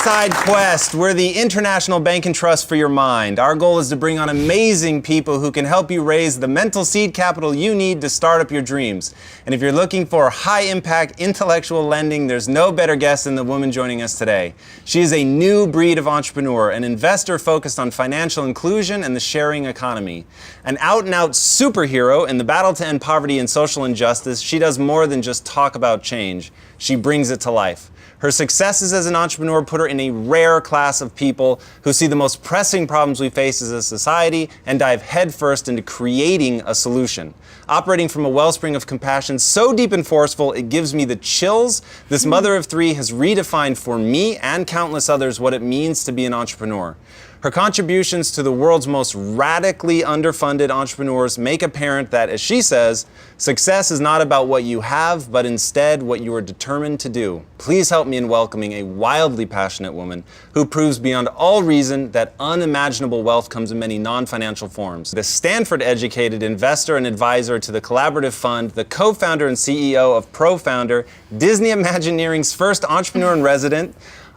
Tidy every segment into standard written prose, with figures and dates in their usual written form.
Inside Quest. We're the international bank and trust for your mind. Our goal is to bring on amazing people who can help you raise the mental seed capital you need to start up your dreams. And if you're looking for high-impact intellectual lending, there's no better guest than the woman joining us today. She is a new breed of entrepreneur, an investor focused on financial inclusion and the sharing economy. An out-and-out superhero in the battle to end poverty and social injustice, she does more than just talk about change. She brings it to life. Her successes as an entrepreneur put her in a rare class of people who see the most pressing problems we face as a society and dive headfirst into creating a solution. Operating from a wellspring of compassion so deep and forceful it gives me the chills, this mother of three has redefined for me and countless others what it means to be an entrepreneur. Her contributions to the world's most radically underfunded entrepreneurs make apparent that, as she says, success is not about what you have, but instead what you are determined to do. Please help me in welcoming a wildly passionate woman who proves beyond all reason that unimaginable wealth comes in many non-financial forms. The Stanford-educated investor and advisor to the Collaborative Fund, the co-founder and CEO of ProFounder, Disney Imagineering's first entrepreneur in resident,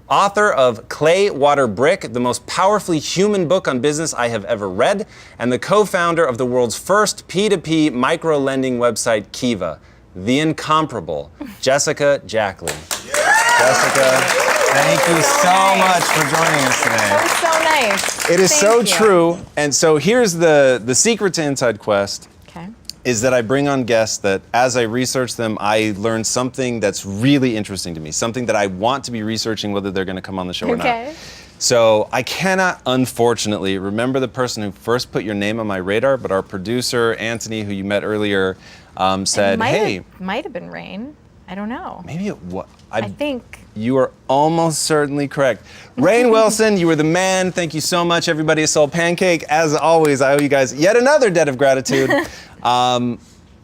author of Clay, Water, Brick, the most powerfully human book on business I have ever read, and the co-founder of the world's first P2P micro-lending website, Kiva, the incomparable Jessica Jackley. Yeah. Jessica, thank you so much for joining us today. That was so nice. It is so true. And so here's the secret to Inside Quest. Okay. Is that I bring on guests that, as I research them, I learn something that's really interesting to me, something that I want to be researching whether they're going to come on the show or not. So I cannot, unfortunately, remember the person who first put your name on my radar, but our producer, Anthony, who you met earlier, said, hey. Might have been Rain. I don't know. Maybe it was. I think. You are almost certainly correct. Rainn Wilson, you were the man. Thank you so much, everybody at Soul Pancake. As always, I owe you guys yet another debt of gratitude.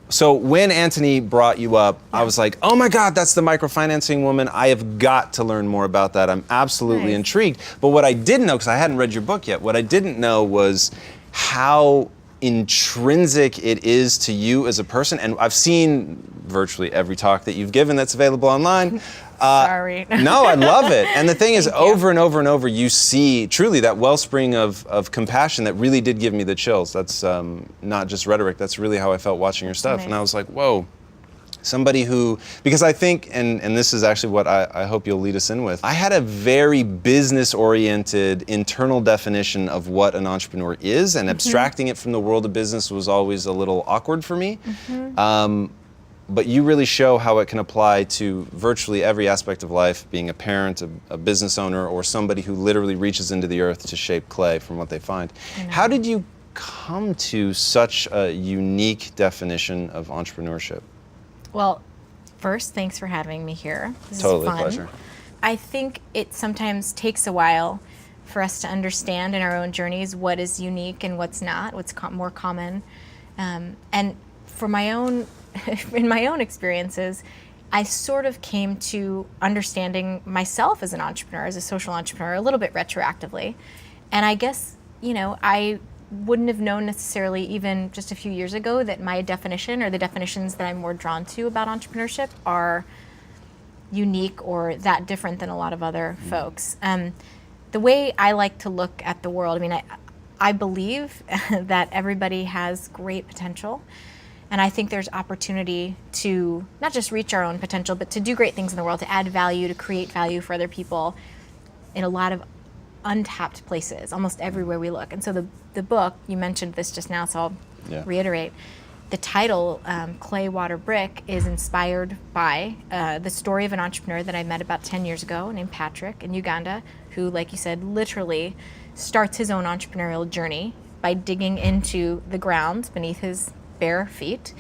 So when Anthony brought you up, I was like, oh my God, that's the microfinancing woman. I have got to learn more about that. I'm absolutely intrigued. But what I didn't know, because I hadn't read your book yet, what I didn't know was how intrinsic it is to you as a person. And I've seen virtually every talk that you've given that's available online. Sorry. No, I love it. And the thing is, over and over and over, you see truly that wellspring of compassion that really did give me the chills. That's not just rhetoric, that's really how I felt watching your stuff. And I was like, whoa, somebody who, because I think, and this is actually what I hope you'll lead us in with, I had a very business-oriented internal definition of what an entrepreneur is, and abstracting it from the world of business was always a little awkward for me. But you really show how it can apply to virtually every aspect of life, being a parent, a business owner, or somebody who literally reaches into the earth to shape clay from what they find. How did you come to such a unique definition of entrepreneurship? Well, first, thanks for having me here. This is totally fun. Pleasure. I think it sometimes takes a while for us to understand in our own journeys what is unique and what's not, what's more common. And for my own in my own experiences, I sort of came to understanding myself as an entrepreneur, as a social entrepreneur, a little bit retroactively. And I guess, I wouldn't have known necessarily even just a few years ago that my definition or the definitions that I'm more drawn to about entrepreneurship are unique or that different than a lot of other folks. The way I like to look at the world, I believe that everybody has great potential. And I think there's opportunity to not just reach our own potential, but to do great things in the world, to add value, to create value for other people in a lot of untapped places, almost everywhere we look. And so the book, you mentioned this just now, so I'll reiterate. The title, Clay, Water, Brick, is inspired by the story of an entrepreneur that I met about 10 years ago named Patrick in Uganda, who, like you said, literally starts his own entrepreneurial journey by digging into the ground beneath his bare feet,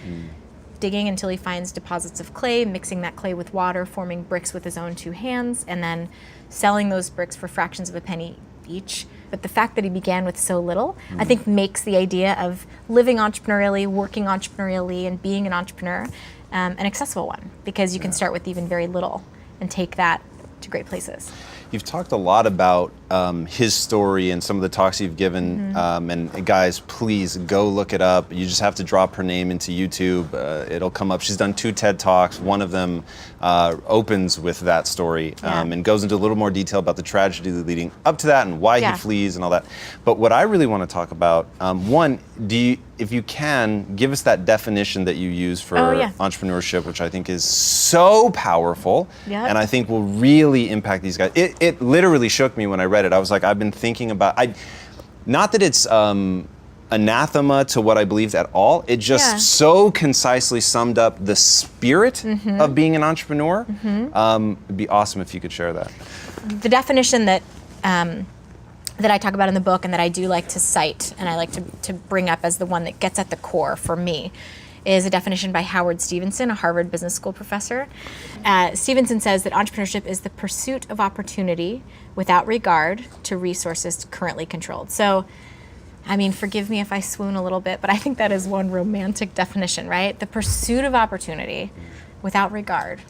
digging until he finds deposits of clay, mixing that clay with water, forming bricks with his own two hands, and then selling those bricks for fractions of a penny each. But the fact that he began with so little, I think makes the idea of living entrepreneurially, working entrepreneurially, and being an entrepreneur an accessible one, because you can start with even very little and take that to great places. You've talked a lot about his story and some of the talks you've given, and guys, please go look it up. You just have to drop her name into YouTube. It'll come up. She's done 2 TED Talks. One of them opens with that story and goes into a little more detail about the tragedy leading up to that and why he flees and all that. But what I really want to talk about, one, if you can, give us that definition that you use for entrepreneurship, which I think is so powerful, and I think will really impact these guys. It literally shook me when I read it. I was like, I've been thinking about, not that it's anathema to what I believed at all. It just so concisely summed up the spirit of being an entrepreneur. It'd be awesome if you could share that. The definition that I talk about in the book and that I do like to cite and I like to bring up as the one that gets at the core for me is a definition by Howard Stevenson, a Harvard Business School professor. Stevenson says that entrepreneurship is the pursuit of opportunity without regard to resources currently controlled. So, I mean, forgive me if I swoon a little bit, but I think that is one romantic definition, right? The pursuit of opportunity without regard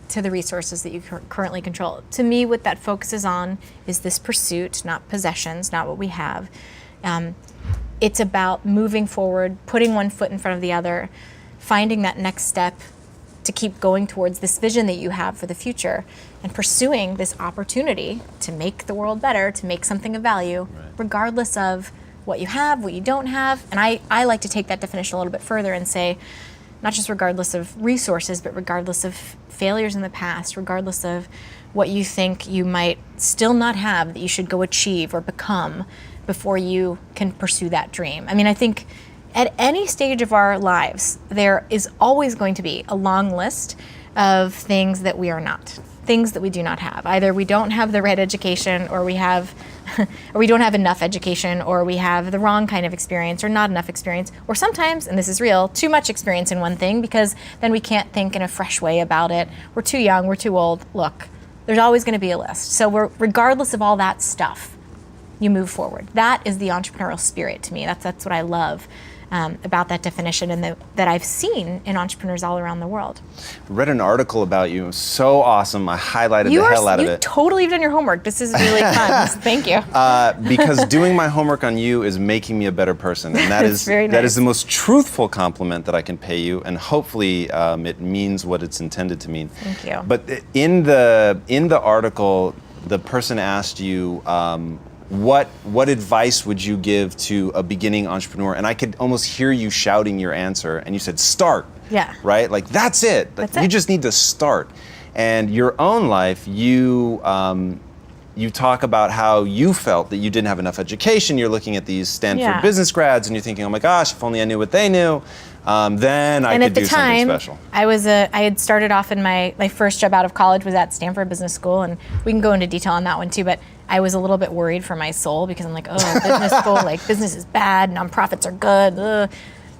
to the resources that you currently control. To me, what that focuses on is this pursuit, not possessions, not what we have. It's about moving forward, putting one foot in front of the other, finding that next step to keep going towards this vision that you have for the future and pursuing this opportunity to make the world better, to make something of value, regardless of what you have, what you don't have. And I like to take that definition a little bit further and say, not just regardless of resources, but regardless of failures in the past, regardless of what you think you might still not have that you should go achieve or become before you can pursue that dream. I mean, I think at any stage of our lives, there is always going to be a long list of things that we are not, things that we do not have. Either we don't have the right education, or we have, or we don't have enough education, or we have the wrong kind of experience, or not enough experience, or sometimes, and this is real, too much experience in one thing, because then we can't think in a fresh way about it. We're too young, we're too old. Look, there's always going to be a list. So regardless of all that stuff, you move forward. That is the entrepreneurial spirit to me. That's what I love about that definition and that I've seen in entrepreneurs all around the world. I read an article about you. It was so awesome. I highlighted the hell out of it. You totally have done your homework. This is really fun. Thank you. Because doing my homework on you is making me a better person. And that is very nice. That is the most truthful compliment that I can pay you. And hopefully it means what it's intended to mean. Thank you. But in the article, the person asked you, what advice would you give to a beginning entrepreneur? And I could almost hear you shouting your answer, and you said, start. Yeah. Right? Like, that's it. You just need to start. And your own life, you talk about how you felt that you didn't have enough education. You're looking at these Stanford business grads, and you're thinking, oh my gosh, if only I knew what they knew, then I could do something special. I had started off in my first job out of college was at Stanford Business School, and we can go into detail on that one too, but I was a little bit worried for my soul because I'm like, oh, business school, business is bad, nonprofits are good,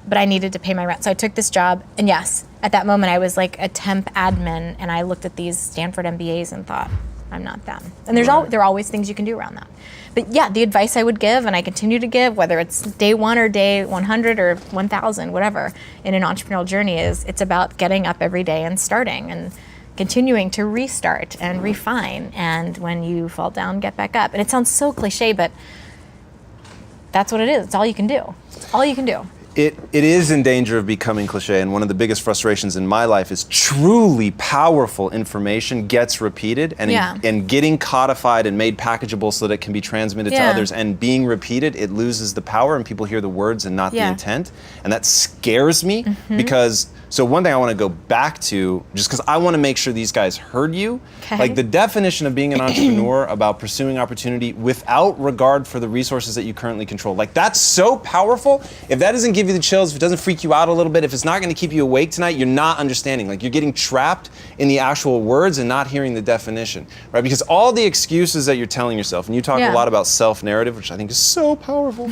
but I needed to pay my rent. So I took this job, and yes, at that moment I was like a temp admin, and I looked at these Stanford M.B.As and thought, I'm not them. And there are always things you can do around that. But yeah, the advice I would give, and I continue to give, whether it's day 1 or day 100 or 1,000, whatever, in an entrepreneurial journey is it's about getting up every day and starting and continuing to restart and refine. And when you fall down, get back up. And it sounds so cliche, but that's what it is. It's all you can do. It's all you can do. It is in danger of becoming cliche, and one of the biggest frustrations in my life is truly powerful information gets repeated and getting codified and made packageable so that it can be transmitted to others, and being repeated, it loses the power and people hear the words and not the intent. And that scares me because, so one thing I want to go back to, just because I want to make sure these guys heard you, like the definition of being an entrepreneur about pursuing opportunity without regard for the resources that you currently control. Like, that's so powerful. If that doesn't give you the chills, if it doesn't freak you out a little bit, if it's not going to keep you awake tonight, you're not understanding. Like, you're getting trapped in the actual words and not hearing the definition, right? Because all the excuses that you're telling yourself, and you talk a lot about self-narrative, which I think is so powerful,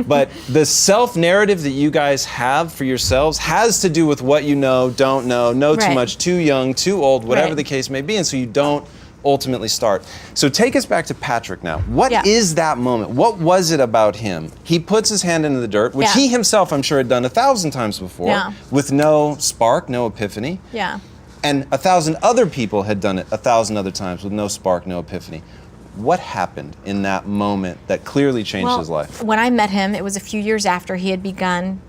but the self-narrative that you guys have for yourselves has to do with what you know, don't know too much, too young, too old, whatever the case may be, and so you don't ultimately start. So take us back to Patrick now. What is that moment? What was it about him? He puts his hand into the dirt, which he himself, I'm sure, had done 1,000 times before, with no spark, no epiphany. Yeah. and 1,000 other people had done it 1,000 other times with no spark, no epiphany. What happened in that moment that clearly changed his life? When I met him, it was a few years after he had begun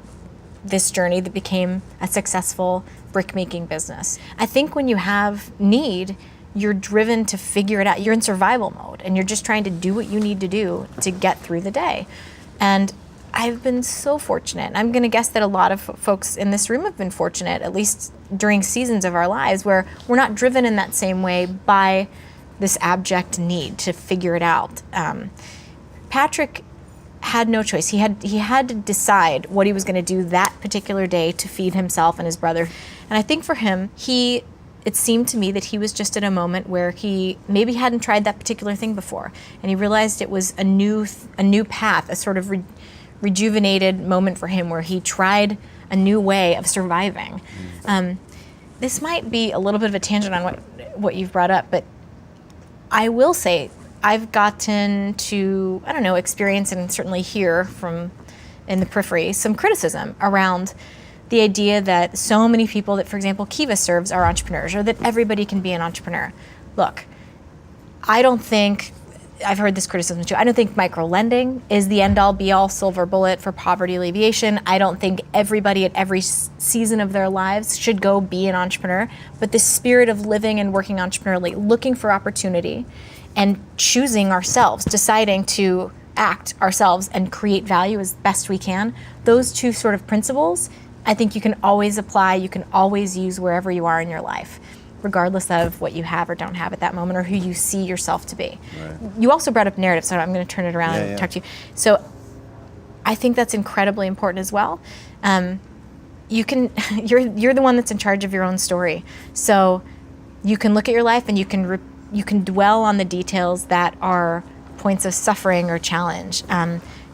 this journey that became a successful brick-making business. I think when you have need, you're driven to figure it out. You're in survival mode, and you're just trying to do what you need to do to get through the day. And I've been so fortunate. I'm going to guess that a lot of folks in this room have been fortunate, at least during seasons of our lives, where we're not driven in that same way by this abject need to figure it out. Patrick had no choice. He had to decide what he was going to do that particular day to feed himself and his brother. And I think for him, it seemed to me that he was just at a moment where he maybe hadn't tried that particular thing before, and he realized it was a new path, a sort of rejuvenated moment for him where he tried a new way of surviving. This might be a little bit of a tangent on what you've brought up, but I will say I've gotten to, experience and certainly hear from in the periphery some criticism around the idea that so many people that, for example, Kiva serves are entrepreneurs, or that everybody can be an entrepreneur. Look, I've heard this criticism too. I don't think microlending is the end-all, be-all silver bullet for poverty alleviation. I don't think everybody at every season of their lives should go be an entrepreneur. But the spirit of living and working entrepreneurially, looking for opportunity and choosing ourselves, deciding to act ourselves and create value as best we can, those two sort of principles, I think you can always apply, you can always use wherever you are in your life, regardless of what you have or don't have at that moment or who you see yourself to be. Right. You also brought up narrative, so I'm going to turn it around and talk to you. So I think that's incredibly important as well. You're the one that's in charge of your own story. So you can look at your life and you can dwell on the details that are points of suffering or challenge.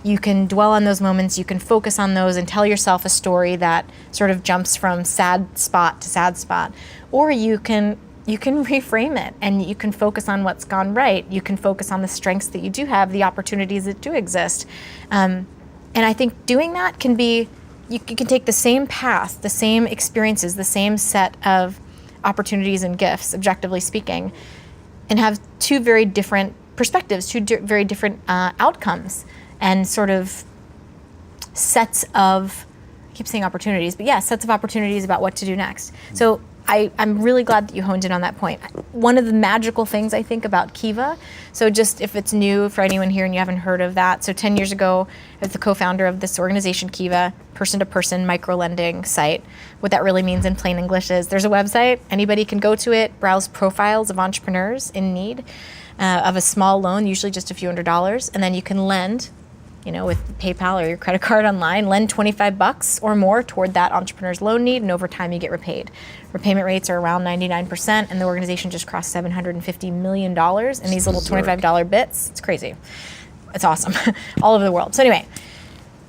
You can dwell on those moments, you can focus on those and tell yourself a story that sort of jumps from sad spot to sad spot. Or you can reframe it and you can focus on what's gone right. You can focus on the strengths that you do have, the opportunities that do exist. And I think doing that can be, you can take the same path, the same experiences, the same set of opportunities and gifts, objectively speaking, and have two very different perspectives, very different outcomes, and sort of sets of, I keep saying opportunities, but yeah, sets of opportunities about what to do next. So I'm really glad that you honed in on that point. One of the magical things I think about Kiva, so just if it's new for anyone here and you haven't heard of that, so 10 years ago, I was the co-founder of this organization, Kiva, person-to-person microlending site. What that really means in plain English is there's a website, anybody can go to it, browse profiles of entrepreneurs in need of a small loan, usually just a few $100s, and then you can lend, with PayPal or your credit card online, lend $25 or more toward that entrepreneur's loan need, and over time you get repaid. Repayment rates are around 99%, and the organization just crossed $750 million in these little $25 bits. It's crazy. It's awesome. All over the world. So anyway,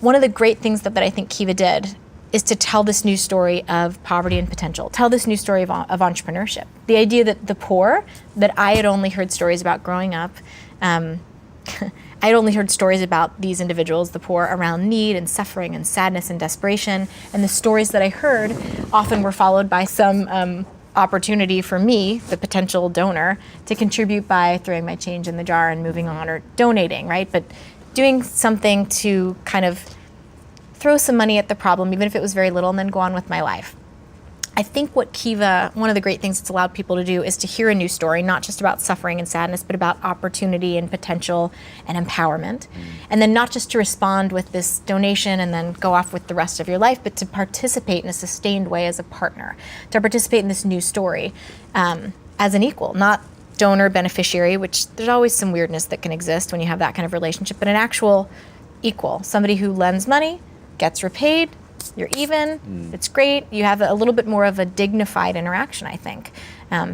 one of the great things that I think Kiva did is to tell this new story of poverty and potential, tell this new story of entrepreneurship. The idea that the poor, that I had only heard stories about growing up, I had only heard stories about these individuals, the poor, around need and suffering and sadness and desperation. And the stories that I heard often were followed by some opportunity for me, the potential donor, to contribute by throwing my change in the jar and moving on, or donating, right? But doing something to kind of throw some money at the problem, even if it was very little, and then go on with my life. I think what Kiva, one of the great things it's allowed people to do is to hear a new story, not just about suffering and sadness, but about opportunity and potential and empowerment. And then not just to respond with this donation and then go off with the rest of your life, but to participate in a sustained way as a partner, to participate in this new story as an equal, not donor beneficiary, which there's always some weirdness that can exist when you have that kind of relationship, but an actual equal, somebody who lends money, gets repaid, you're even, it's great. You have a little bit more of a dignified interaction, I think,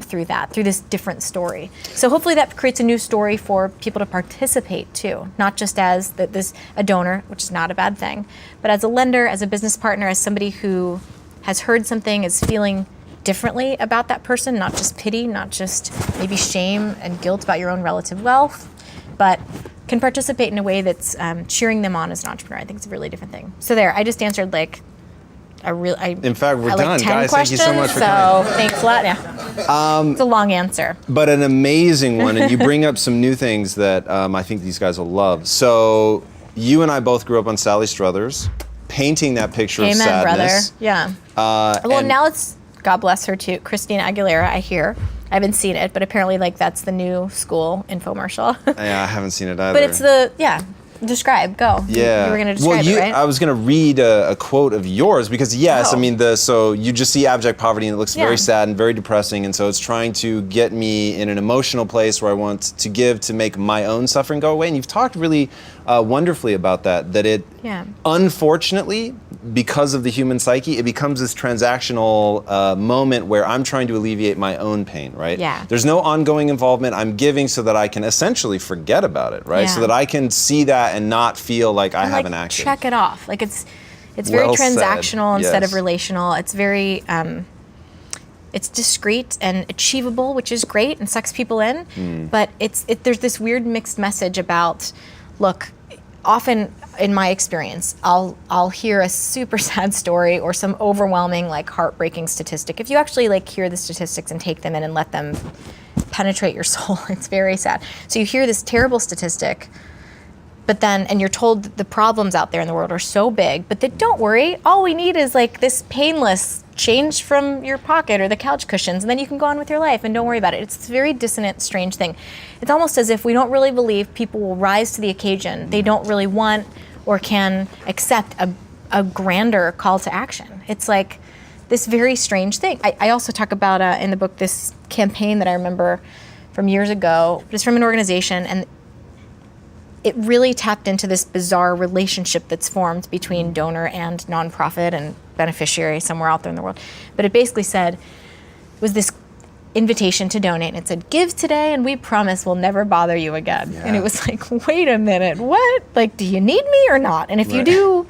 through this different story. So hopefully that creates a new story for people to participate too, not just as a donor, which is not a bad thing, but as a lender, as a business partner, as somebody who has heard something, is feeling differently about that person, not just pity, not just maybe shame and guilt about your own relative wealth, but can participate in a way that's cheering them on as an entrepreneur. I think it's a really different thing. So there, I just answered like In fact, we're I done, like 10 guys. questions, Thank you so much for coming. so thanks a lot. Yeah. It's a long answer. But an amazing one, and you bring up some new things that I think these guys will love. So you and I both grew up on Sally Struthers, painting that picture of Amen, brother. sadness. Yeah. Well, now it's, God bless her too, Christina Aguilera, I hear. I haven't seen it, but apparently that's the new school infomercial. Yeah, I haven't seen it either. But it's describe, go. Yeah. You were going to describe it, right? I was going to read a quote of yours because yes, Oh. I mean, so you just see abject poverty and it looks very sad and very depressing. And so it's trying to get me in an emotional place where I want to give to make my own suffering go away. And you've talked really wonderfully about that it, unfortunately, because of the human psyche, it becomes this transactional moment where I'm trying to alleviate my own pain, right? Yeah. There's no ongoing involvement. I'm giving so that I can essentially forget about it, right? Yeah. So that I can see that and not feel like I haven't acted. Check it off. Like it's very Well said. transactional instead of Yes. relational. It's very it's discreet and achievable, which is great and sucks people in. But there's this weird mixed message about, look, often in my experience, I'll hear a super sad story or some overwhelming, like heartbreaking statistic. If you actually like hear the statistics and take them in and let them penetrate your soul, it's very sad. So you hear this terrible statistic, but then, and you're told that the problems out there in the world are so big, but then don't worry, all we need is like this painless change from your pocket or the couch cushions, and then you can go on with your life and don't worry about it. It's a very dissonant, strange thing. It's almost as if we don't really believe people will rise to the occasion. They don't really want or can accept a grander call to action. It's like this very strange thing. I also talk about in the book this campaign that I remember from years ago, just from an organization, and it really tapped into this bizarre relationship that's formed between donor and nonprofit and beneficiary somewhere out there in the world. But it basically said, it was this invitation to donate, and it said, give today and we promise we'll never bother you again. Yeah. And it was like, wait a minute, what? Like, do you need me or not? And if you do,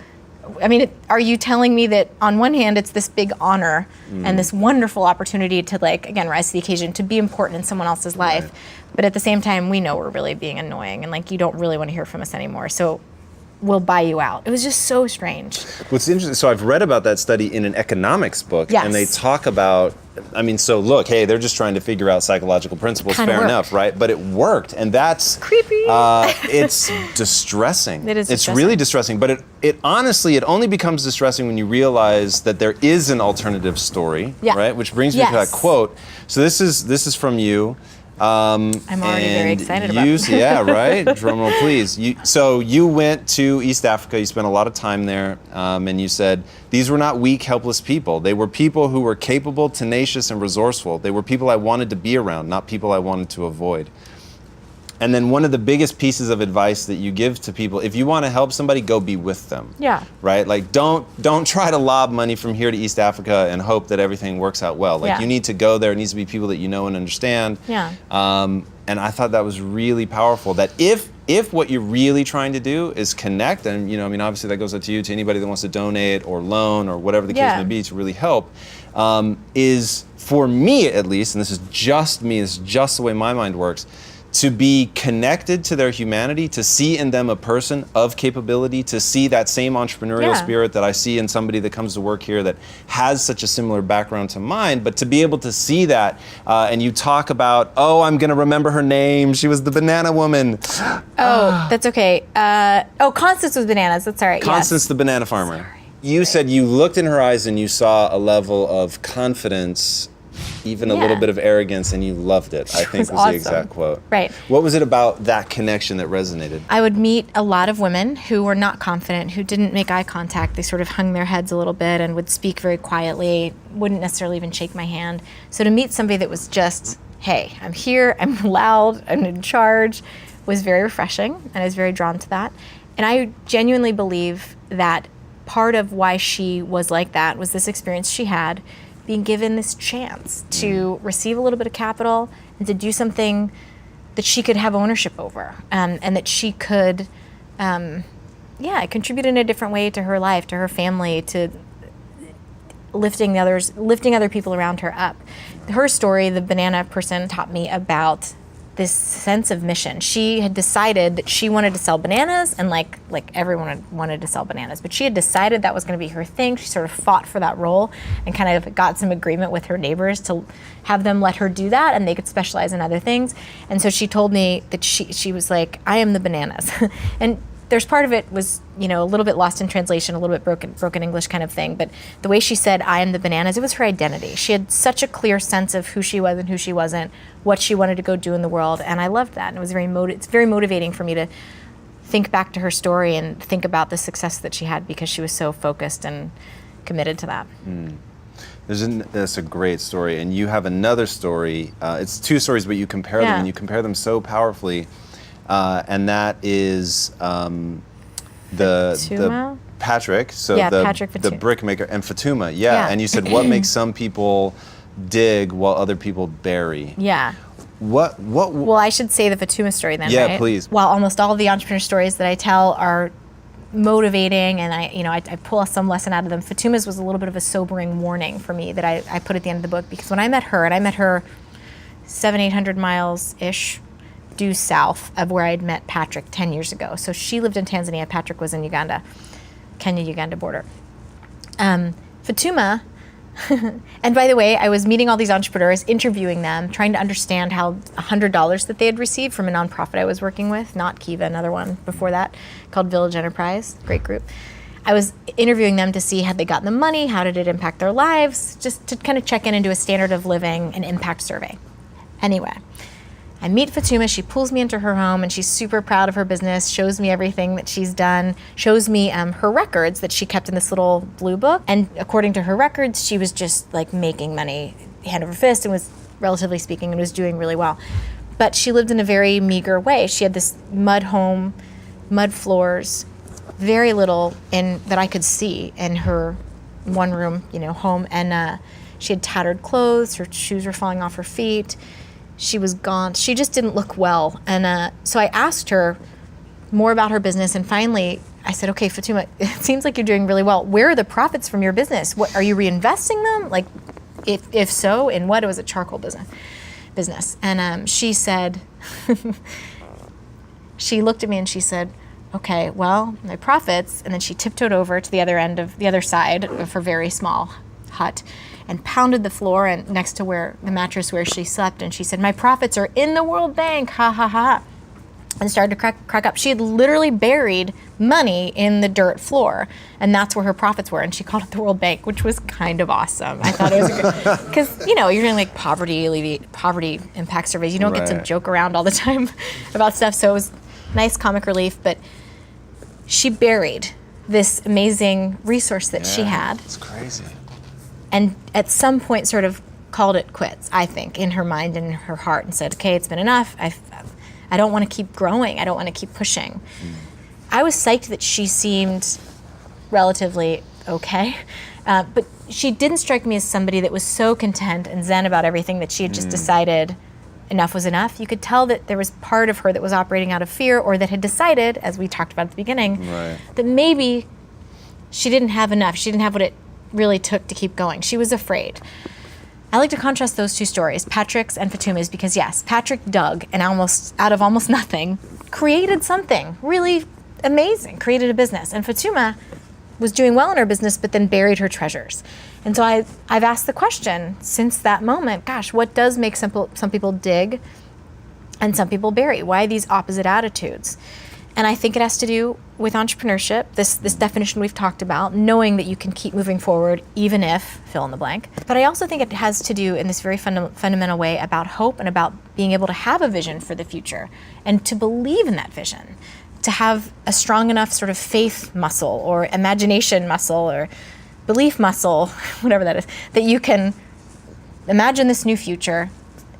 I mean, are you telling me that on one hand it's this big honor and this wonderful opportunity to, like, again, rise to the occasion, to be important in someone else's life, Right. but at the same time we know we're really being annoying and like you don't really want to hear from us anymore, so we'll buy you out. It was just so strange. What's interesting, so I've read about that study in an economics book, Yes. and they talk about, I mean, so look, hey, they're just trying to figure out psychological principles, Kinda fair worked. enough, right? But it worked, and that's Creepy. It's distressing. It is It's distressing. really distressing, but it honestly, it only becomes distressing when you realize that there is an alternative story, Yeah. right? Which brings me to that Yes. quote. So this is from you. I'm already very excited about it. Yeah, right? Drum roll, please. So you went to East Africa, you spent a lot of time there, and you said, these were not weak, helpless people. They were people who were capable, tenacious, and resourceful. They were people I wanted to be around, not people I wanted to avoid. And then one of the biggest pieces of advice that you give to people, if you want to help somebody, go be with them. Yeah. Right? Like, don't try to lob money from here to East Africa and hope that everything works out well. Like, Yeah. you need to go there. It needs to be people that you know and understand. Yeah. And I thought that was really powerful. That if what you're really trying to do is connect, and I mean, obviously that goes out to you, to anybody that wants to donate or loan or whatever the case Yeah. may be to really help, is, for me at least, and this is just me, this is just the way my mind works, to be connected to their humanity, to see in them a person of capability, to see that same entrepreneurial Yeah. spirit that I see in somebody that comes to work here that has such a similar background to mine, but to be able to see that, and you talk about, oh, I'm gonna remember her name, she was the banana woman. Oh, that's okay. Constance was bananas. That's all right. Constance, the banana farmer. You said you looked in her eyes and you saw a level of confidence, even a little Yeah. bit of arrogance, and you loved it, I think was awesome. the exact quote. Right. What was it about that connection that resonated? I would meet a lot of women who were not confident, who didn't make eye contact. They sort of hung their heads a little bit and would speak very quietly, wouldn't necessarily even shake my hand. So to meet somebody that was just, hey, I'm here, I'm loud, I'm in charge, was very refreshing, and I was very drawn to that. And I genuinely believe that part of why she was like that was this experience she had, being given this chance to receive a little bit of capital and to do something that she could have ownership over, and that she could contribute in a different way to her life, to her family, to lifting other people around her up. Her story, the banana person, taught me about this sense of mission. She had decided that she wanted to sell bananas, and like everyone wanted to sell bananas, but she had decided that was going to be her thing. She sort of fought for that role and kind of got some agreement with her neighbors to have them let her do that, and they could specialize in other things. And so she told me that she was like, I am the bananas. And there's part of it was, a little bit lost in translation, a little bit broken English kind of thing. But the way she said, I am the bananas, it was her identity. She had such a clear sense of who she was and who she wasn't, what she wanted to go do in the world. And I loved that. And it was it's very motivating for me to think back to her story and think about the success that she had because she was so focused and committed to that. That's a great story. And you have another story. It's two stories, but you compare them, and you compare them so powerfully. And that is the Patrick, the brickmaker, and Fatuma. Yeah. And you said what makes some people dig while other people bury. Yeah. What? Well, I should say the Fatuma story then, yeah, right? Please. While almost all of the entrepreneur stories that I tell are motivating, and I pull some lesson out of them, Fatuma's was a little bit of a sobering warning for me that I put at the end of the book, because when I met her, 700-800 miles-ish due south of where I'd met Patrick 10 years ago. So she lived in Tanzania, Patrick was in Uganda, Kenya-Uganda border. Fatuma, and by the way, I was meeting all these entrepreneurs, interviewing them, trying to understand how $100 that they had received from a nonprofit I was working with, not Kiva, another one before that, called Village Enterprise, great group. I was interviewing them to see had they gotten the money, how did it impact their lives, just to kind of check in and do a standard of living and impact survey. Anyway, I meet Fatuma, she pulls me into her home, and she's super proud of her business, shows me everything that she's done, shows me her records that she kept in this little blue book. And according to her records, she was just like making money hand over fist and was, relatively speaking, and was doing really well. But she lived in a very meager way. She had this mud home, mud floors, very little that I could see in her one room, home. And she had tattered clothes, her shoes were falling off her feet. She was gaunt. She just didn't look well. And so I asked her more about her business. And finally, I said, okay, Fatuma, it seems like you're doing really well. Where are the profits from your business? What are you reinvesting them? Like, if so, in what? It was a charcoal business. And she said, she looked at me and she said, okay, well, my profits. And then she tiptoed over to the other side of her very small hut and pounded the floor and next to the mattress where she slept, and she said, my profits are in the World Bank, ha ha ha, and started to crack up. She had literally buried money in the dirt floor, and that's where her profits were, and she called it the World Bank, which was kind of awesome. I thought it was good, because you're doing like poverty impact surveys. You don't get to joke around all the time about stuff, so it was nice comic relief, but she buried this amazing resource that she had. It's crazy. And at some point sort of called it quits, I think, in her mind and in her heart, and said, okay, it's been enough. I don't want to keep growing. I don't want to keep pushing. I was psyched that she seemed relatively okay, but she didn't strike me as somebody that was so content and zen about everything that she had just decided enough was enough. You could tell that there was part of her that was operating out of fear, or that had decided, as we talked about at the beginning, that maybe she didn't have enough. She didn't have what it really took to keep going. She was afraid. I like to contrast those two stories, Patrick's and Fatuma's, because yes, Patrick dug and out of almost nothing, created something really amazing, created a business. And Fatuma was doing well in her business, but then buried her treasures. And so I've asked the question since that moment, gosh, what does make some people dig and some people bury? Why these opposite attitudes? And I think it has to do with entrepreneurship, this definition we've talked about, knowing that you can keep moving forward even if, fill in the blank. But I also think it has to do in this very fundamental way about hope and about being able to have a vision for the future and to believe in that vision, to have a strong enough sort of faith muscle or imagination muscle or belief muscle, whatever that is, that you can imagine this new future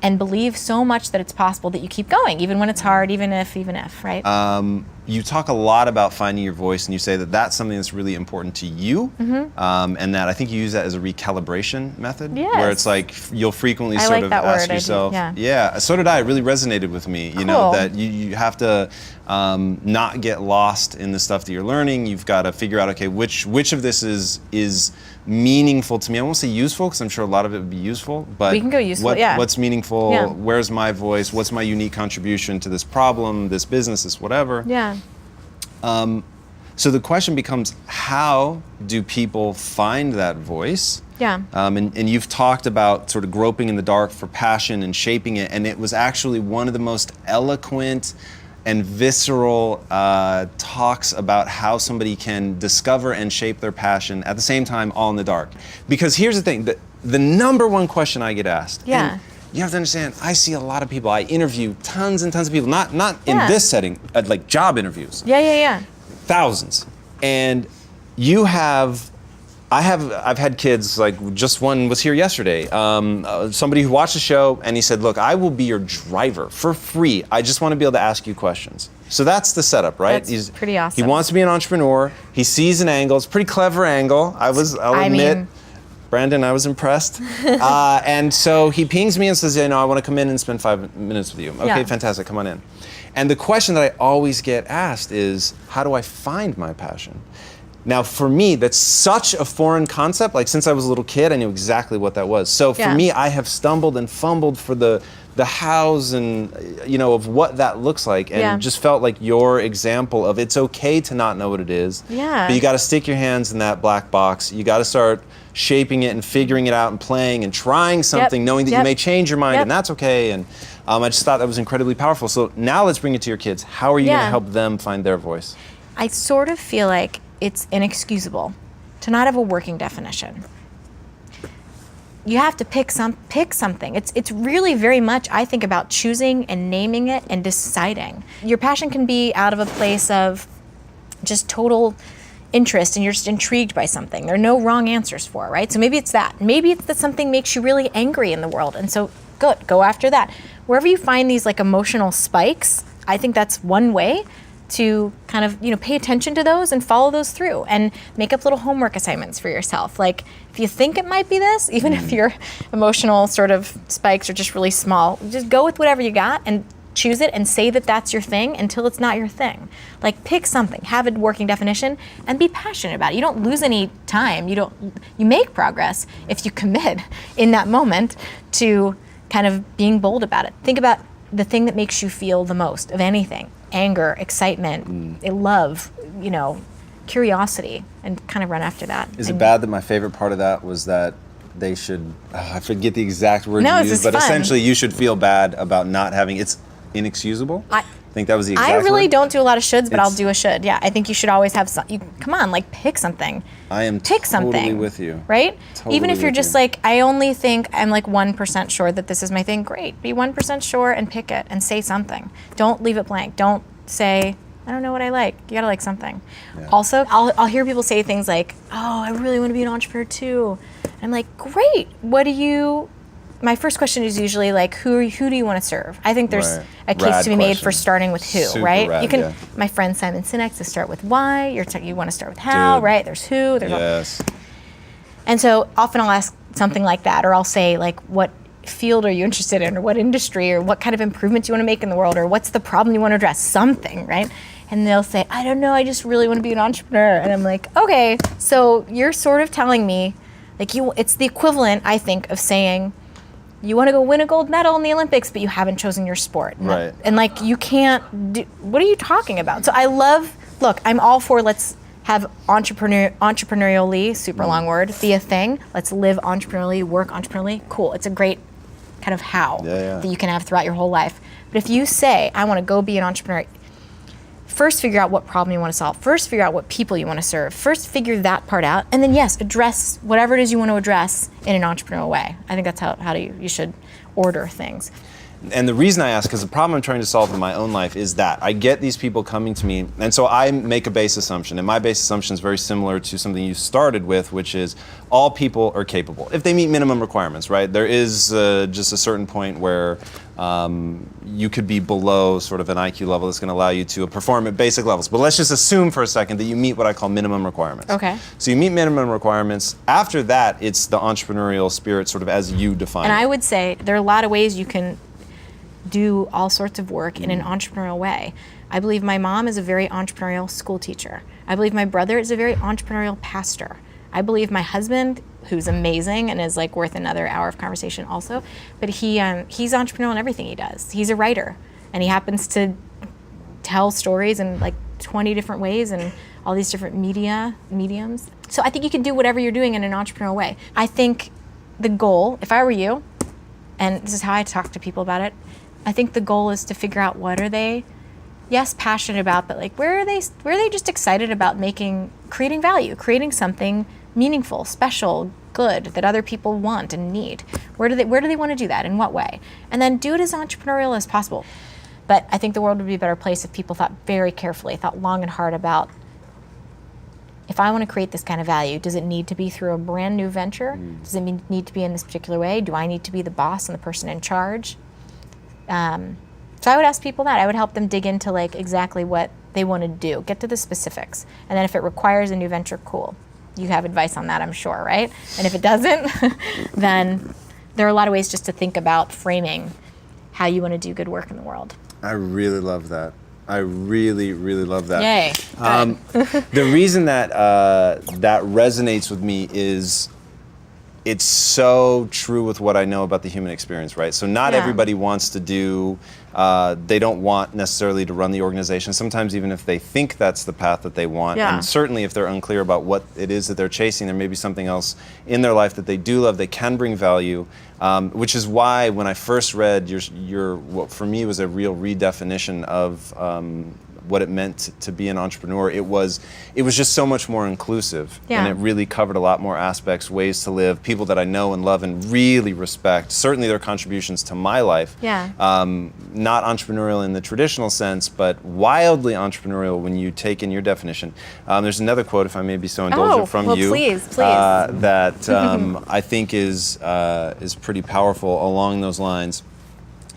and believe so much that it's possible that you keep going, even when it's hard, even if, right? you talk a lot about finding your voice, and you say that that's something that's really important to you, and that I think you use that as a recalibration method, where it's like you'll frequently sort of ask yourself, so did I. It really resonated with me, you know, that you have to not get lost in the stuff that you're learning. You've got to figure out, okay, which of this is meaningful to me. I won't say useful, because I'm sure a lot of it would be useful, but we can go useful, what's meaningful, where's my voice, what's my unique contribution to this problem, this business, this whatever. So the question becomes, how do people find that voice? And you've talked about sort of groping in the dark for passion and shaping it, and it was actually one of the most eloquent and visceral talks about how somebody can discover and shape their passion at the same time, all in the dark. Because here's the thing, the number one question I get asked, and you have to understand, I see a lot of people, I interview tons and tons of people, not in this setting, like job interviews. Thousands. And I've had kids, like just one was here yesterday, somebody who watched the show and he said, look, I will be your driver for free. I just want to be able to ask you questions. So that's the setup, right? That's pretty awesome. He wants to be an entrepreneur. He sees an angle. It's a pretty clever angle. I'll admit, Brandon, I was impressed. And so he pings me and says, I want to come in and spend 5 minutes with you. Okay, fantastic, come on in. And the question that I always get asked is, how do I find my passion? Now, for me, that's such a foreign concept. Like, since I was a little kid, I knew exactly what that was. So for me, I have stumbled and fumbled for the hows and, of what that looks like, and just felt like your example of it's okay to not know what it is. But you got to stick your hands in that black box. You got to start shaping it and figuring it out and playing and trying something, knowing that you may change your mind, and that's okay. And I just thought that was incredibly powerful. So now let's bring it to your kids. How are you going to help them find their voice? I sort of feel like it's inexcusable to not have a working definition. You have to pick something. It's really very much, I think, about choosing and naming it and deciding. Your passion can be out of a place of just total interest and you're just intrigued by something. There are no wrong answers for it, right? So maybe it's that. Maybe it's that something makes you really angry in the world, and so good, go after that. Wherever you find these like emotional spikes, I think that's one way to kind of, pay attention to those and follow those through and make up little homework assignments for yourself. Like, if you think it might be this, even if your emotional sort of spikes are just really small, just go with whatever you got and choose it and say that that's your thing until it's not your thing. Like, pick something, have a working definition, and be passionate about it. You don't lose any time. You make progress if you commit in that moment to kind of being bold about it. Think about the thing that makes you feel the most of anything. Anger, excitement, love, curiosity, and kind of run after that. Is it bad that my favorite part of that was that they should, I forget the exact word you used, but essentially you should feel bad about not having, it's inexcusable? I think that was the exact word. I really don't do a lot of shoulds, but I'll do a should. Yeah, I think you should always have some, come on, like pick something. I am pick totally something, with you. Right? Totally. Even if you're just like, I only think I'm like 1% sure that this is my thing, great. Be 1% sure and pick it and say something. Don't leave it blank. Don't say, I don't know what I like. You gotta like something. Yeah. Also, I'll hear people say things like, oh, I really want to be an entrepreneur too. And I'm like, great. My first question is usually like, who do you want to serve? I think there's a case to be made for starting with who, Super right? Rad, you can. My friend Simon Sinek says start with why. You want to start with how, right? There's who. There's yes. And so often I'll ask something like that, or I'll say like, what field are you interested in, or what industry, or what kind of improvements you want to make in the world, or what's the problem you want to address? Something, right? And they'll say, I don't know. I just really want to be an entrepreneur. And I'm like, okay, so you're sort of telling me, like it's the equivalent, I think, of saying, you want to go win a gold medal in the Olympics, but you haven't chosen your sport. Right. And like, you can't do, what are you talking about? So I'm all for let's have entrepreneurially, super long word, be a thing. Let's live entrepreneurially, work entrepreneurially. Cool. It's a great kind of how that you can have throughout your whole life. But if you say, I want to go be an entrepreneur, first figure out what problem you want to solve. First figure out what people you want to serve. First figure that part out. And then yes, address whatever it is you want to address in an entrepreneurial way. I think that's how you should order things. And the reason I ask, because the problem I'm trying to solve in my own life is that I get these people coming to me, and so I make a base assumption, and my base assumption is very similar to something you started with, which is all people are capable, if they meet minimum requirements, right? There is just a certain point where you could be below sort of an IQ level that's going to allow you to perform at basic levels. But let's just assume for a second that you meet what I call minimum requirements. Okay. So you meet minimum requirements. After that, it's the entrepreneurial spirit sort of as you define And it. I would say there are a lot of ways you can do all sorts of work in an entrepreneurial way. I believe my mom is a very entrepreneurial school teacher. I believe my brother is a very entrepreneurial pastor. I believe my husband, who's amazing and is like worth another hour of conversation also, but he's entrepreneurial in everything he does. He's a writer, and he happens to tell stories in like 20 different ways and all these different mediums. So I think you can do whatever you're doing in an entrepreneurial way. I think the goal, if I were you, and this is how I talk to people about it, I think the goal is to figure out what are they, yes, passionate about, but like where are they just excited about creating value, creating something meaningful, special, good that other people want and need. Where do they want to do that? In what way? And then do it as entrepreneurial as possible. But I think the world would be a better place if people thought very carefully, thought long and hard about, if I want to create this kind of value, does it need to be through a brand new venture? Does it need to be in this particular way? Do I need to be the boss and the person in charge? So I would ask people that. I would help them dig into like exactly what they want to do, get to the specifics. And then if it requires a new venture, cool. You have advice on that, I'm sure, right? And if it doesn't, then there are a lot of ways just to think about framing how you want to do good work in the world. I really love that. I really, really love that. Yay. The reason that that resonates with me is it's so true with what I know about the human experience, right? So not everybody wants to do, they don't want necessarily to run the organization. Sometimes even if they think that's the path that they want, and certainly if they're unclear about what it is that they're chasing, there may be something else in their life that they do love, they can bring value, which is why when I first read your what for me was a real redefinition of what it meant to be an entrepreneur, it was just so much more inclusive, and it really covered a lot more aspects, ways to live, people that I know and love and really respect, certainly their contributions to my life. Not entrepreneurial in the traditional sense, but wildly entrepreneurial when you take in your definition. There's another quote, if I may be so indulgent, from you, please. that I think is pretty powerful along those lines.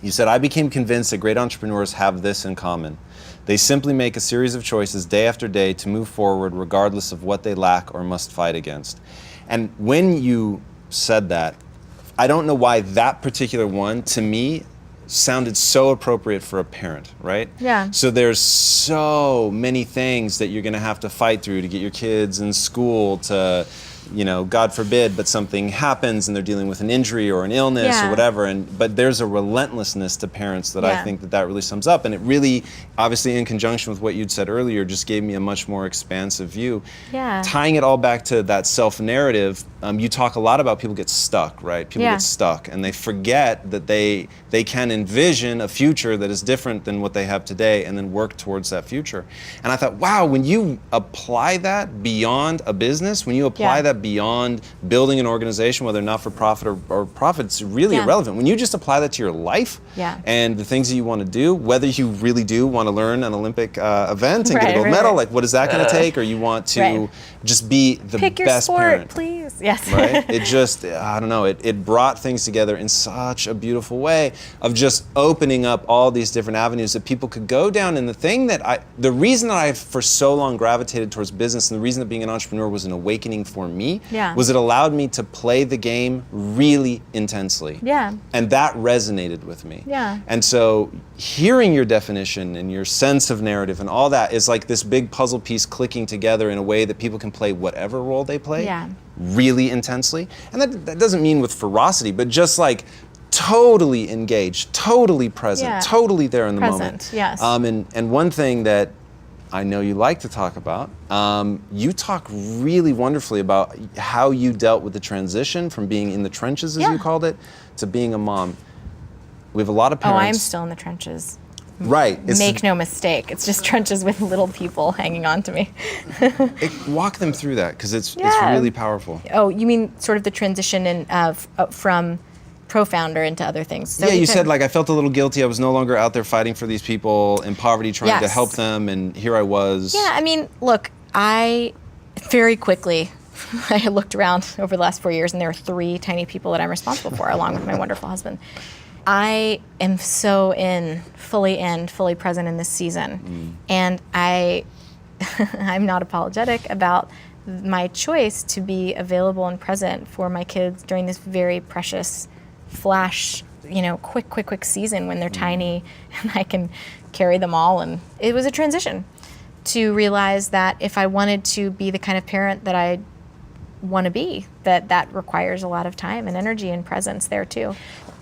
You said, "I became convinced that great entrepreneurs have this in common. They simply make a series of choices day after day to move forward regardless of what they lack or must fight against." And when you said that, I don't know why that particular one, to me, sounded so appropriate for a parent, right? Yeah. So there's so many things that you're going to have to fight through to get your kids in school to, God forbid, but something happens and they're dealing with an injury or an illness or whatever. But there's a relentlessness to parents that I think that really sums up. And it really, obviously in conjunction with what you'd said earlier, just gave me a much more expansive view. Tying it all back to that self-narrative, you talk a lot about people get stuck, right? People get stuck and they forget that they can envision a future that is different than what they have today and then work towards that future. And I thought, wow, when you apply that beyond a business, when you apply that beyond building an organization, whether not-for-profit or profit, it's really irrelevant. When you just apply that to your life and the things that you want to do, whether you really do want to learn an Olympic event and get a gold medal, like what is that going to take? Or you want to just be the Pick your best sport, parent. please. Yes. Right? It just, I don't know, it brought things together in such a beautiful way of just opening up all these different avenues that people could go down. And the reason that I for so long gravitated towards business and the reason that being an entrepreneur was an awakening for me was it allowed me to play the game really intensely. And that resonated with me. And so hearing your definition and your sense of narrative and all that is like this big puzzle piece clicking together in a way that people can play whatever role they play really intensely. And that doesn't mean with ferocity, but just like totally engaged, totally present, totally there in the moment. And one thing that I know you like to talk about, you talk really wonderfully about how you dealt with the transition from being in the trenches, as you called it, to being a mom. We have a lot of parents. Oh, I'm still in the trenches. Right. Make no mistake. It's just trenches with little people hanging on to me. Walk them through that, because it's really powerful. Oh, you mean sort of the transition from co-founder into other things. So yeah, you said like I felt a little guilty. I was no longer out there fighting for these people in poverty, trying to help them, and here I was. Yeah, I mean, look, I very quickly, I looked around over the last 4 years, and there are 3 tiny people that I'm responsible for, along with my wonderful husband. I am so fully present in this season, and I'm not apologetic about my choice to be available and present for my kids during this very precious flash, quick season when they're tiny and I can carry them all. And it was a transition to realize that if I wanted to be the kind of parent that I want to be, that requires a lot of time and energy and presence there too.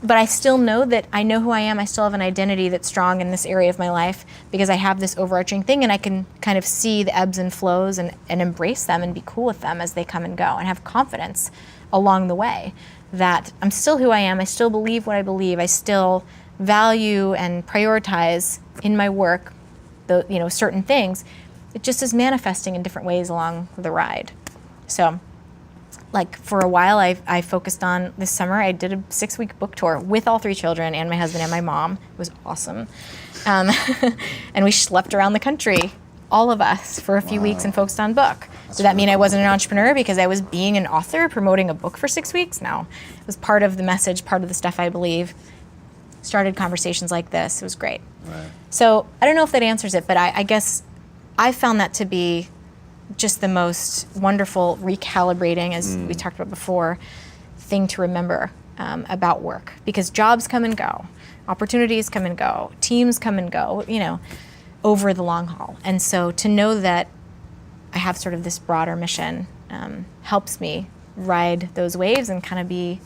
But I still know that I know who I am. I still have an identity that's strong in this area of my life because I have this overarching thing, and I can kind of see the ebbs and flows and embrace them and be cool with them as they come and go, and have confidence along the way that I'm still who I am. I still believe what I believe. I still value and prioritize in my work certain things. It just is manifesting in different ways along the ride. So like for a while, I focused on this summer. I did a 6-week book tour with all 3 children and my husband and my mom. It was awesome. And we schlepped around the country, all of us, for a few weeks and focused on book. Did that mean I wasn't an entrepreneur because I was being an author promoting a book for 6 weeks? No. It was part of the message, part of the stuff I believe. Started conversations like this. It was great. Right. So I don't know if that answers it, but I guess I found that to be just the most wonderful recalibrating, as we talked about before, thing to remember about work. Because jobs come and go, opportunities come and go, teams come and go, over the long haul. And so to know that I have sort of this broader mission helps me ride those waves and kind of be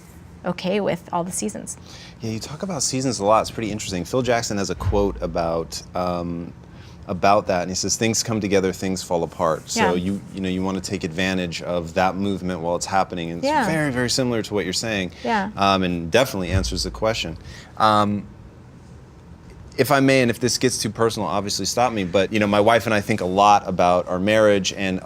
okay with all the seasons. Yeah, you talk about seasons a lot. It's pretty interesting. Phil Jackson has a quote about that, and he says things come together, things fall apart. So you want to take advantage of that movement while it's happening, and it's very, very similar to what you're saying. Yeah. And definitely answers the question. If I may, and if this gets too personal, obviously stop me, but my wife and I think a lot about our marriage and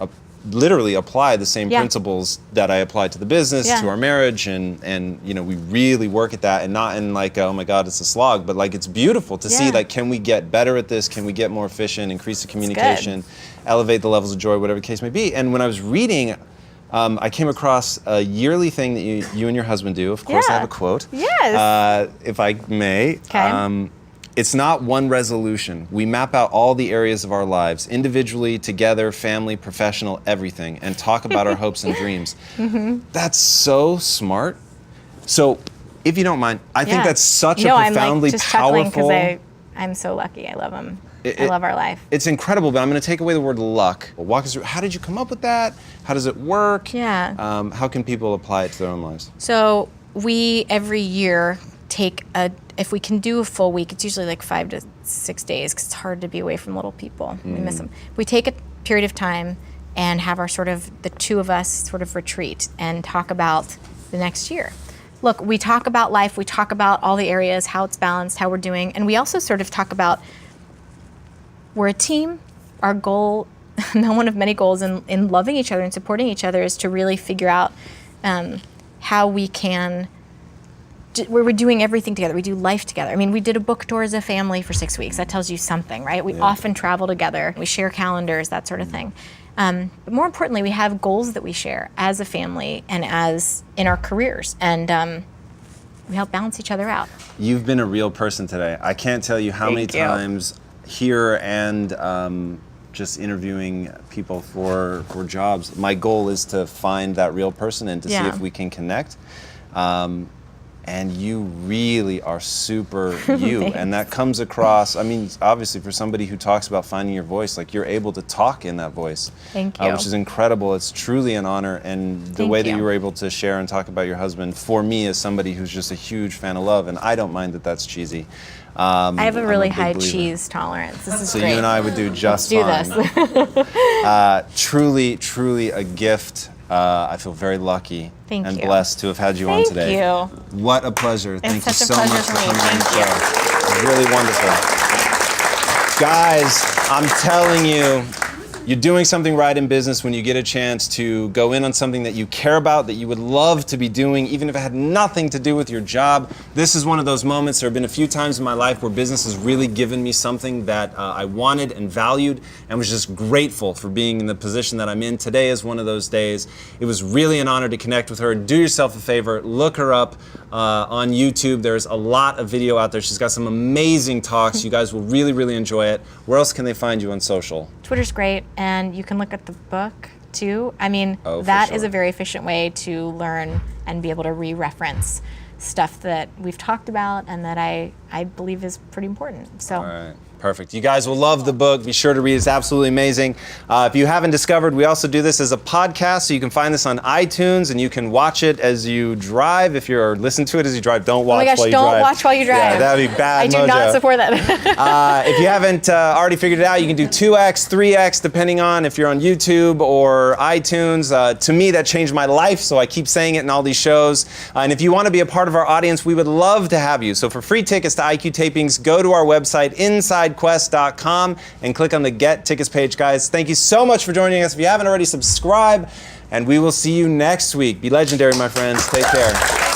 literally apply the same principles that I applied to the business, to our marriage, and we really work at that, and not in like, oh my God, it's a slog, but like it's beautiful to see, like, can we get better at this? Can we get more efficient, increase the communication, elevate the levels of joy, whatever the case may be? And when I was reading, I came across a yearly thing that you and your husband do. Of course, I have a quote. Yes. If I may. Okay. It's not one resolution. We map out all the areas of our lives, individually, together, family, professional, everything, and talk about our hopes and dreams. That's so smart. So, if you don't mind, I think that's such a profoundly I'm like just powerful. Because I'm so lucky. I love him. I love our life. It's incredible, but I'm going to take away the word luck. Walk us through. How did you come up with that? How does it work? Yeah. How can people apply it to their own lives? So we every year take if we can do a full week, it's usually like 5 to 6 days because it's hard to be away from little people. We miss them. We take a period of time and have our the 2 of us sort of retreat and talk about the next year. Look, we talk about life, we talk about all the areas, how it's balanced, how we're doing, and we also sort of talk about we're a team. Our goal, one of many goals in loving each other and supporting each other, is to really figure out how we can we're doing everything together. We do life together. I mean, we did a book tour as a family for 6 weeks. That tells you something, right? We often travel together. We share calendars, that sort of thing. But more importantly, we have goals that we share as a family and as in our careers. And we help balance each other out. You've been a real person today. I can't tell you how many times here and just interviewing people for jobs, my goal is to find that real person and to see if we can connect. And you really are super you. And that comes across, I mean, obviously for somebody who talks about finding your voice, like you're able to talk in that voice. Thank you. Which is incredible. It's truly an honor. And the way that you were able to share and talk about your husband, for me as somebody who's just a huge fan of love, and I don't mind that that's cheesy. I have a really high cheese tolerance. This is great. So you and I would do just fine. Let's do this. Truly a gift. I feel very lucky and blessed to have had you on today. Thank you. What a pleasure. Thank you so much for coming on the show. It was really wonderful. Guys, I'm telling you, You're doing something right in business when you get a chance to go in on something that you care about, that you would love to be doing, even if it had nothing to do with your job. This is one of those moments. There have been a few times in my life where business has really given me something that I wanted and valued, and was just grateful for being in the position that I'm in. Today is one of those days. It was really an honor to connect with her. Do yourself a favor, look her up on YouTube. There's a lot of video out there. She's got some amazing talks. You guys will really, really enjoy it. Where else can they find you on social? Twitter's great, and you can look at the book too. I mean, Oh, that for is sure. a very efficient way to learn and be able to re-reference stuff that we've talked about and that I believe is pretty important. So. All right. Perfect. You guys will love the book. Be sure to read it. It's absolutely amazing. If you haven't discovered, we also do this as a podcast, so you can find this on iTunes, and you can watch it as you drive. If you're listen to it as you drive, don't watch while you drive. Don't watch while you drive. Yeah, that would be bad I do mojo. not support that. If you haven't already figured it out, you can do 2x, 3x, depending on if you're on YouTube or iTunes. To me, that changed my life, so I keep saying it in all these shows. And if you want to be a part of our audience, we would love to have you. So for free tickets to IQ Tapings, go to our website, InsideQuest.com, and click on the Get Tickets page, guys. Thank you so much for joining us. If you haven't already, subscribe, and we will see you next week. Be legendary, my friends. Take care.